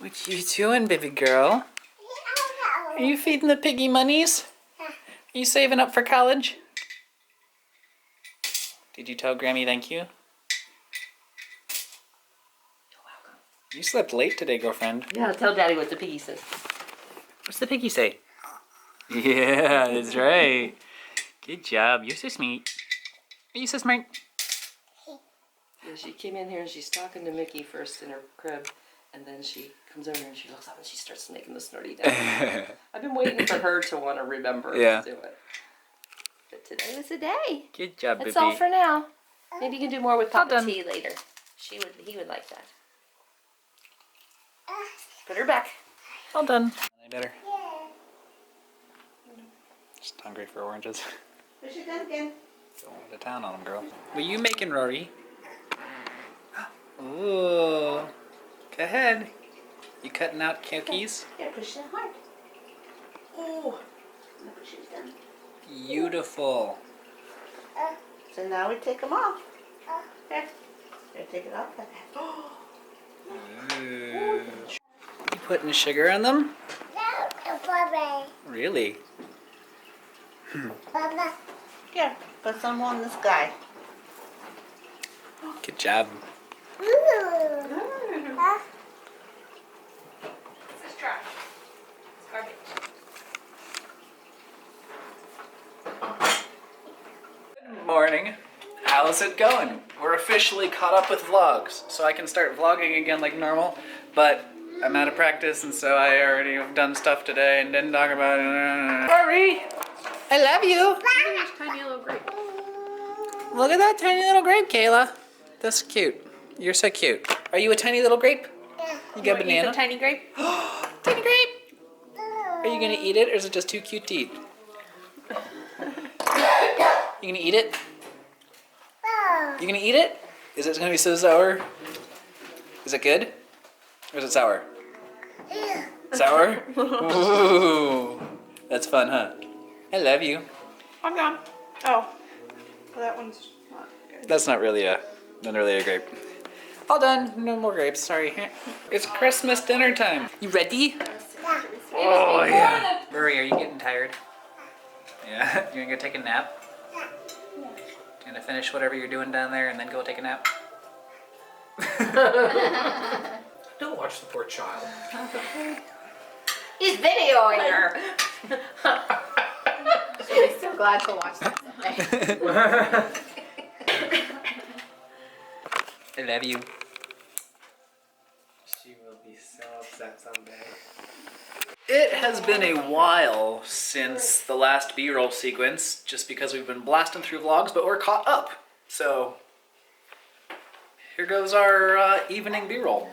What you doing, baby girl? Are you feeding the piggy monies? Are you saving up for college? Did you tell Grammy thank you? You're welcome. You slept late today, girlfriend. Yeah, tell Daddy what the piggy says. What's the piggy say? Yeah, that's right. Good job. You're so sweet. Are you so smart? Yeah, she came in here and she's talking to Mickey first in her crib, and then she comes over and she looks up and she starts making the snorty down. I've been waiting for her to want to remember to do it. But today was the day. Good job, That's baby. all for now. Maybe you can do more with Papa T later. He would like that. Put her back. All done. Any better? Just hungry for oranges. Push it down again. Going to town on them, girl. What are you making, Rory? Ooh. Go ahead. You cutting out cookies? Yeah, push it hard. Oh. Push it down. Beautiful. So now we take them off. Here. Here, take it off. Ooh. You putting sugar on them? No, Bobby. Really? Baba. Here, put some on this guy. Good job. This is trash. It's garbage. Good morning. How's it going? We're officially caught up with vlogs, so I can start vlogging again like normal, but I'm out of practice, and so I already have done stuff today and didn't talk about it. Rory, I love you. Tiny little grape. Look at that tiny little grape, Kayla. That's cute. You're so cute. Are you a tiny little grape? You got a banana? Eat the tiny grape? Tiny grape! Are you gonna eat it, or is it just too cute to eat? You gonna eat it? You gonna eat it? Is it gonna be so sour? Is it good? Or is it sour? Sour? Ooh. That's fun, huh? I love you. I'm gone. Oh. Well, that one's not good. That's not really a grape. All done. No more grapes. Sorry. It's Christmas dinner time. You ready? Oh yeah. Rory, are you getting tired? Yeah. You gonna go take a nap? You gonna finish whatever you're doing down there and then go take a nap? Don't watch the poor child. He's videoing her. She'll be so glad to watch that. I love you. She will be so upset someday. It has been a while since the last B-roll sequence, just because we've been blasting through vlogs, but we're caught up. So here goes our evening B-roll.